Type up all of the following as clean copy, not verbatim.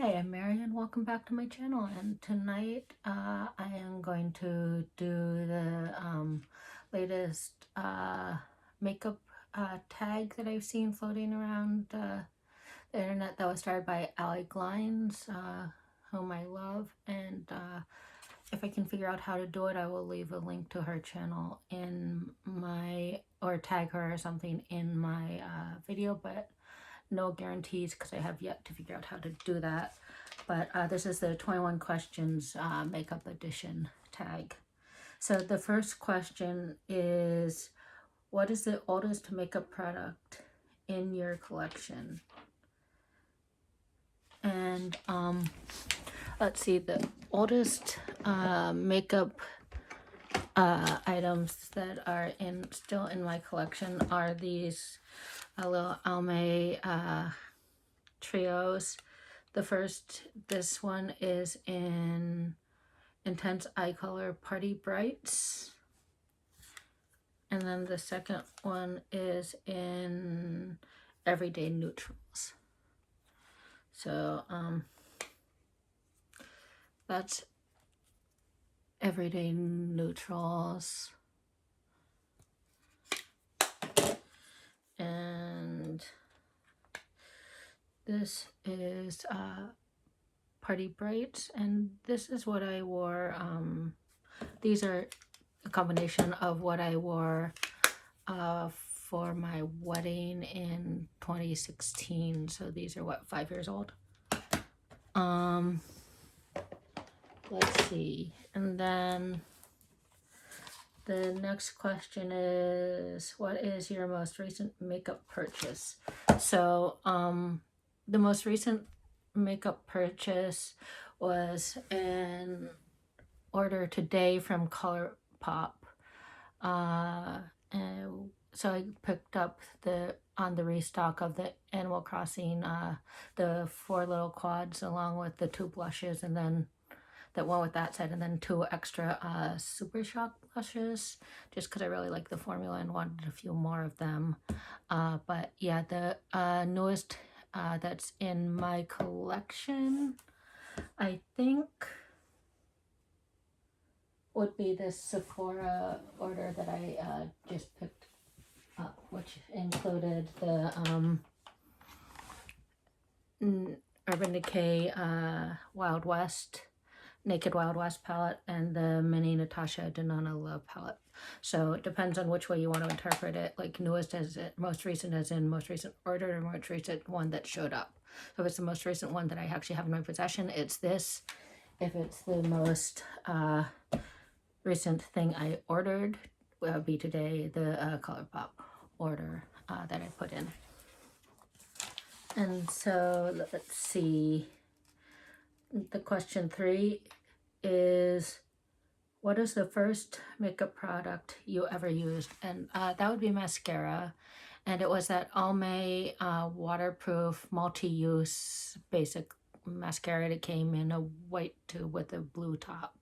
Hi, I'm Mary and welcome back to my channel. And tonight I am going to do the latest makeup tag that I've seen floating around the internet that was started by Allie Glines, whom I love. And if I can figure out how to do it, I will leave a link to her channel in my, or tag her or something in my video, but no guarantees because I have yet to figure out how to do that. But this is the 21 questions makeup edition tag. So the first question is, what is the oldest makeup product in your collection? And let's see, the oldest makeup items that are still in my collection are these little Almay trios. This one is in Intense Eye Color Party Brights. And then the second one is in Everyday Neutrals. So that's Everyday Neutrals. And this is Party Brights, and this is what I wore. These are a combination of what I wore for my wedding in 2016. So these are what, 5 years old. Let's see. And then the next question is, what is your most recent makeup purchase? So the most recent makeup purchase was an order today from ColourPop. And so I picked up on the restock of the Animal Crossing, the 4 little quads along with the 2 blushes, and then that one with that set, and then 2 extra Super Shock blushes, just because I really like the formula and wanted a few more of them. But yeah, the newest that's in my collection, I think, would be this Sephora order that I just picked up, which included the Urban Decay Wild West, Naked Wild West palette, and the mini Natasha Denona Love palette. So it depends on which way you want to interpret it, like newest as in most recent as in most recent order, or most recent one that showed up. So if it's the most recent one that I actually have in my possession, it's this. If it's the most recent thing I ordered, will be today the ColourPop order that I put in. And so let's see. The question 3 is, what is the first makeup product you ever used? And that would be mascara. And it was that Almay waterproof multi-use basic mascara that came in a white tube with a blue top.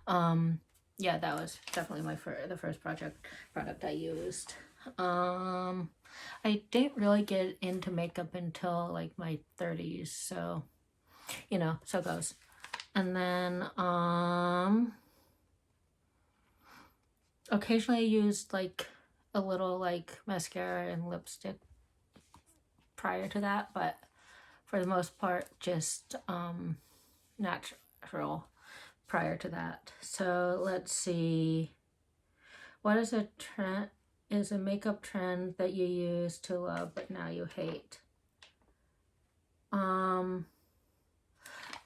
Yeah, that was definitely the first product I used. I didn't really get into makeup until like my 30s, so you know, so it goes. And then occasionally I used like a little like mascara and lipstick prior to that, but for the most part just natural prior to that. So let's see, what is a makeup trend that you used to love but now you hate?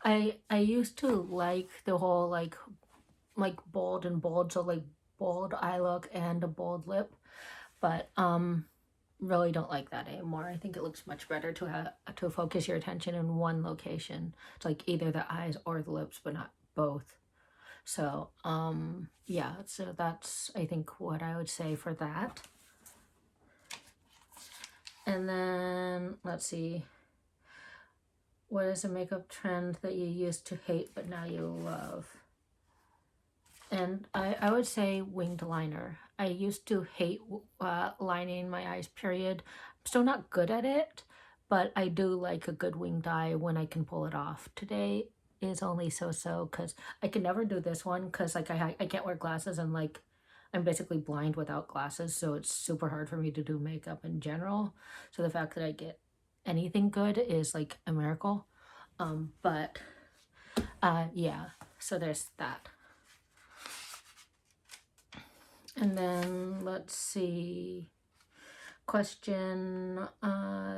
I used to like the whole like bold and bold, so like bold eye look and a bold lip, but really don't like that anymore. I think it looks much better to focus your attention in one location. It's like either the eyes or the lips, but not both. So yeah, so that's I think what I would say for that. And then let's see, what is a makeup trend that you used to hate but now you love? And I would say winged liner. I used to hate lining my eyes, period. I'm still not good at it, but I do like a good winged eye when I can pull it off. Today is only so-so because I can never do this one because like I can't wear glasses, and like I'm basically blind without glasses, so it's super hard for me to do makeup in general. So the fact that I get anything good is like a miracle. But yeah, so there's that. And then let's see. Question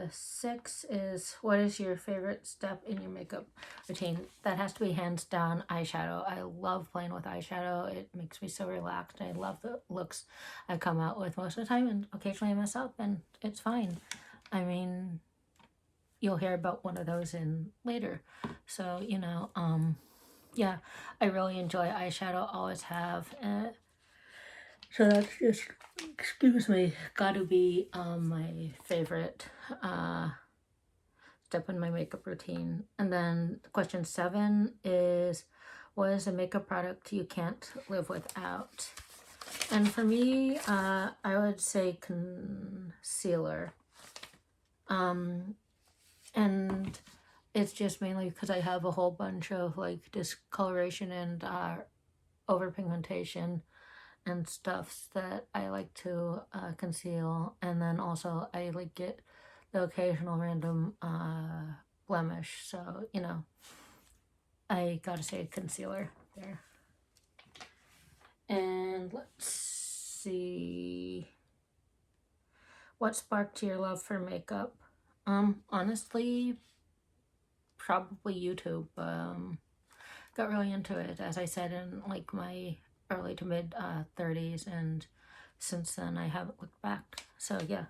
6 is, what is your favorite step in your makeup routine? That has to be hands down eyeshadow. I love playing with eyeshadow. It makes me so relaxed. I love the looks I come out with most of the time, and occasionally I mess up, and it's fine. I mean, you'll hear about one of those in later. So, you know, yeah, I really enjoy eyeshadow, always have. So that's just, excuse me, gotta be my favorite step in my makeup routine. And then question 7 is, what is a makeup product you can't live without? And for me, I would say concealer. And it's just mainly because I have a whole bunch of like discoloration and overpigmentation and stuffs that I like to conceal. And then also I like get the occasional random blemish. So, you know, I gotta say concealer there. And let's see. What sparked your love for makeup? Honestly, probably YouTube. Got really into it, as I said, in like my early to mid 30s, and since then I haven't looked back. So yeah.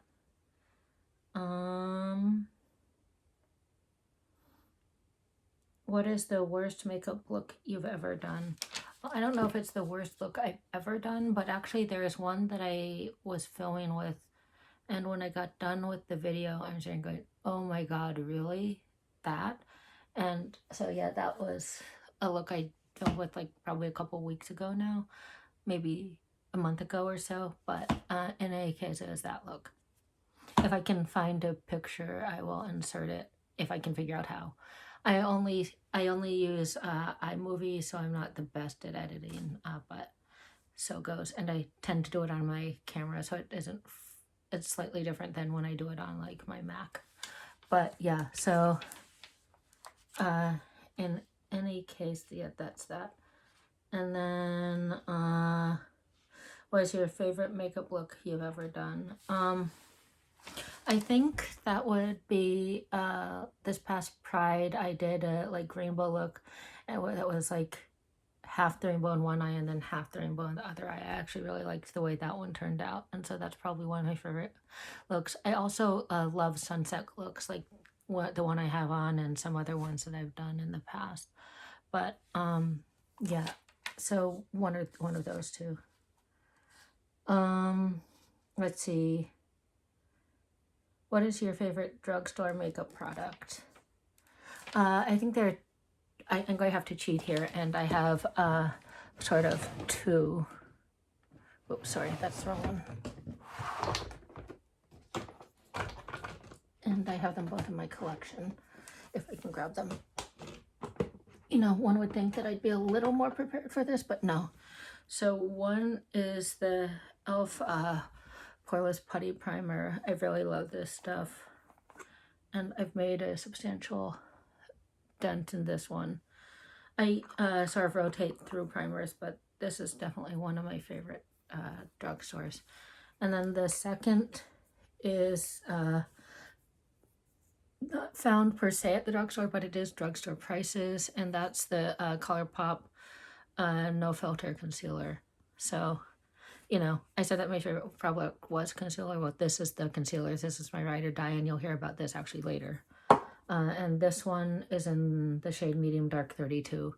What is the worst makeup look you've ever done? Well, I don't know if it's the worst look I've ever done, but actually there is one that I was filming with, and when I got done with the video, I'm sitting going, oh my god, really? That? And so yeah, that was a look I filmed with like probably a couple weeks ago now, maybe a month ago or so, but in any case, it was that look. If I can find a picture, I will insert it if I can figure out how. I only use iMovie, so I'm not the best at editing, but so goes. And I tend to do it on my camera, so it isn't. It's slightly different than when I do it on like my Mac. But yeah, so in any case, yeah, that's that. And then what is your favorite makeup look you've ever done? I think that would be this past Pride. I did a like rainbow look, and that was like half the rainbow in one eye and then half the rainbow in the other eye. I actually really liked the way that one turned out, and so that's probably one of my favorite looks. I also love sunset looks, like the one I have on and some other ones that I've done in the past. But yeah, so one of those two. Let's see. What is your favorite drugstore makeup product? I think I'm going to have to cheat here, and I have sort of two. Oops, sorry, that's the wrong one. And I have them both in my collection, if I can grab them. You know, one would think that I'd be a little more prepared for this, but no. So one is the e.l.f. Poreless Putty Primer. I really love this stuff, and I've made a substantial dent in this one. I sort of rotate through primers, but this is definitely one of my favorite drugstores. And then the second is not found per se at the drugstore, but it is drugstore prices, and that's the ColourPop No Filter Concealer. So, you know, I said that my favorite product was concealer. Well, this is the concealer. This is my ride or die, and you'll hear about this actually later. And this one is in the shade Medium Dark 32.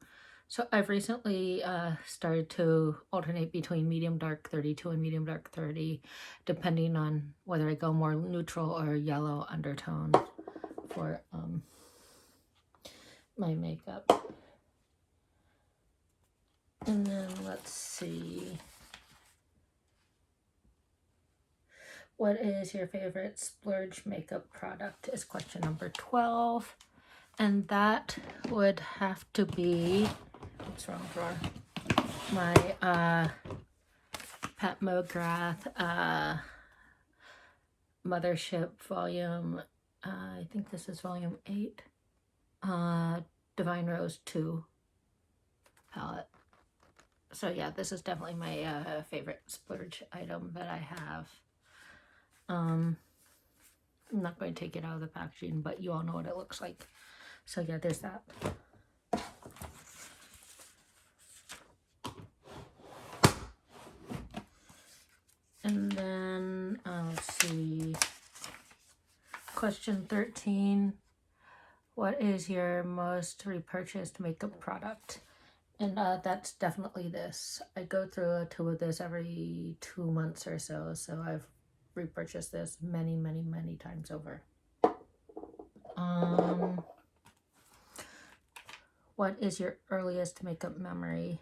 So I've recently started to alternate between Medium Dark 32 and Medium Dark 30, depending on whether I go more neutral or yellow undertone for my makeup. And then let's see. What is your favorite splurge makeup product is question number 12. And that would have to be, what's wrong drawer? My Pat McGrath Mothership volume, I think this is volume 8, Divine Rose 2 palette. So yeah, this is definitely my favorite splurge item that I have. I'm not going to take it out of the packaging, but you all know what it looks like. So yeah, there's that. And then, let's see, question 13. What is your most repurchased makeup product? And that's definitely this. I go through a tube of this every 2 months or so. So I've repurchased this many, many, many times over. What is your earliest makeup memory?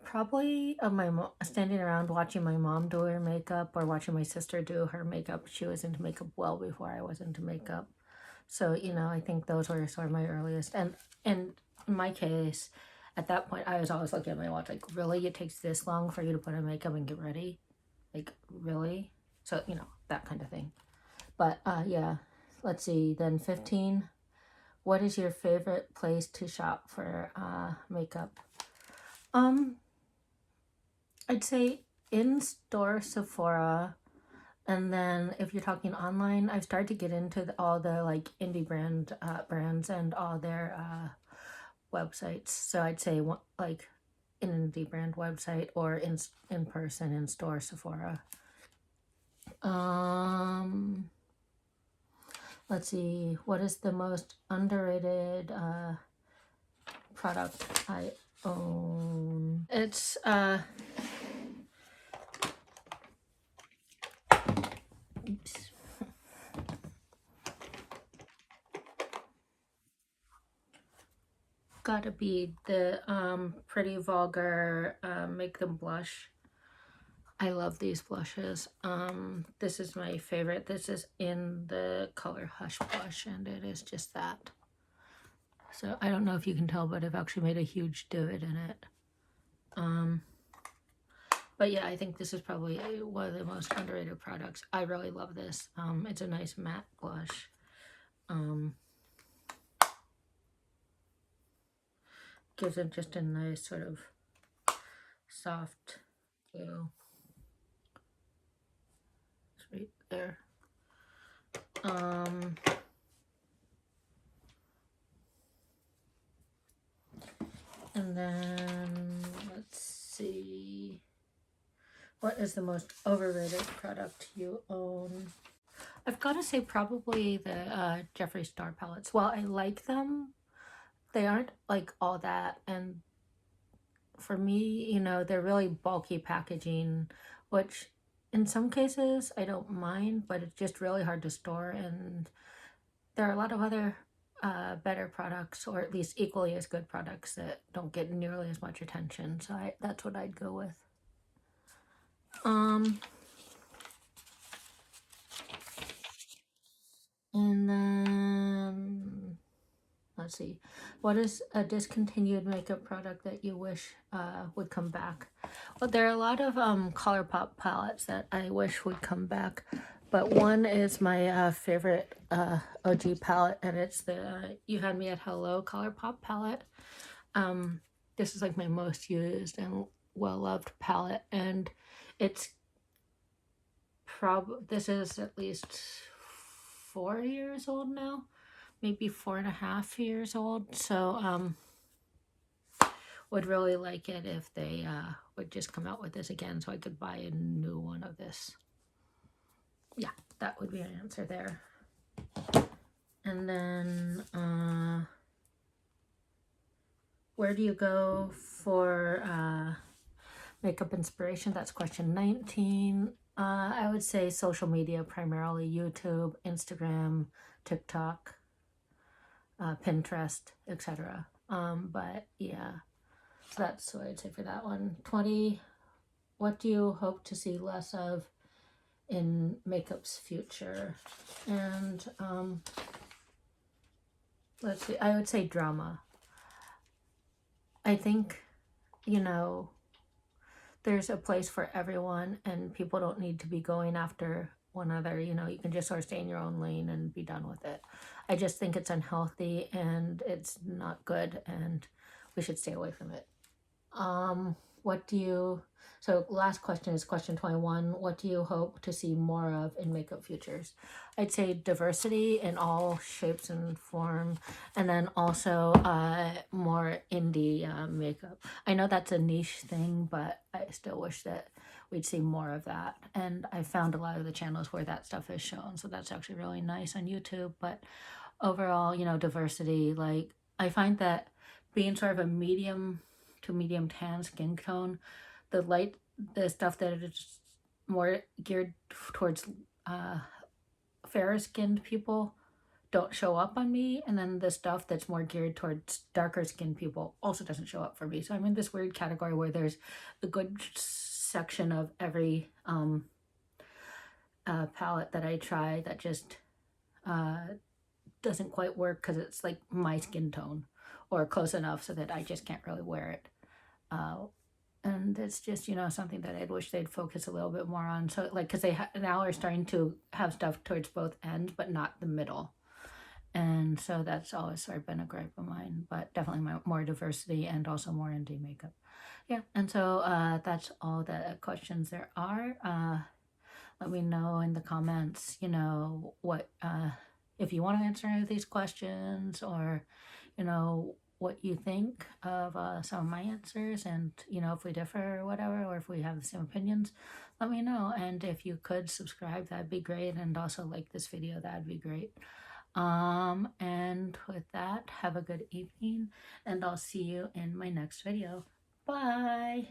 Probably of my standing around watching my mom do her makeup or watching my sister do her makeup. She was into makeup well before I was into makeup. So, you know, I think those were sort of my earliest. And in my case, at that point, I was always looking at my watch like, really? It takes this long for you to put on makeup and get ready? Like, really? So, you know, that kind of thing. But, yeah, let's see. Then 15. What is your favorite place to shop for makeup? I'd say in-store Sephora. And then if you're talking online, I've started to get into all the like indie brands and all their websites. So I'd say like an indie brand website or in person in store Sephora. Let's see, what is the most underrated product I own? It's oops. Gotta be the Pretty Vulgar Make Them Blush. I love these blushes. This is my favorite. This is in the color Hush Blush, and it is just that. So I don't know if you can tell, but I've actually made a huge divot in it. But yeah, I think this is probably one of the most underrated products. I really love this. It's a nice matte blush. Gives it just a nice sort of soft glow. It's right there. And then let's see. What is the most overrated product you own? I've got to say probably the Jeffree Star palettes. Well, I like them. They aren't like all that. And for me, you know, they're really bulky packaging, which in some cases I don't mind, but it's just really hard to store. And there are a lot of other better products, or at least equally as good products, that don't get nearly as much attention. So that's what I'd go with. And then let's see, what is a discontinued makeup product that you wish would come back? Well, there are a lot of ColourPop palettes that I wish would come back, but one is my favorite OG palette, and it's the You Had Me at Hello ColourPop palette. This is like my most used and well-loved palette, and it's this is at least 4 years old now, maybe 4.5 years old. So would really like it if they would just come out with this again so I could buy a new one of this. Yeah, that would be an answer there. And then where do you go for makeup inspiration? That's question 19. I would say social media, primarily YouTube, Instagram, TikTok, Pinterest, etc. But yeah, so that's what I'd say for that one. 20, what do you hope to see less of in makeup's future. And let's see, I would say drama. I think, you know, there's a place for everyone, and people don't need to be going after one another. You know, you can just sort of stay in your own lane and be done with it. I just think it's unhealthy and it's not good, and we should stay away from it. What do you, so last question is question 21. What do you hope to see more of in makeup futures? I'd say diversity in all shapes and form, and then also more indie makeup. I know that's a niche thing, but I still wish that we'd see more of that. And I found a lot of the channels where that stuff is shown, so that's actually really nice on YouTube. But overall, you know, diversity, like I find that being sort of a medium to medium tan skin tone, the stuff that is more geared towards fairer skinned people don't show up on me, and then the stuff that's more geared towards darker skinned people also doesn't show up for me. So I'm in this weird category where there's a good section of every palette that I try that just doesn't quite work because it's like my skin tone or close enough so that I just can't really wear it. And it's just, you know, something that I'd wish they'd focus a little bit more on. So like, because they now are starting to have stuff towards both ends, but not the middle. And so that's always sort of been a gripe of mine, but definitely more diversity and also more indie makeup. Yeah, and so that's all the questions there are. Let me know in the comments, you know, what if you want to answer any of these questions, or, you know, what you think of some of my answers, and, you know, if we differ or whatever, or if we have the same opinions, let me know. And if you could subscribe, that'd be great. And also like this video, that'd be great. And with that, have a good evening, and I'll see you in my next video. Bye.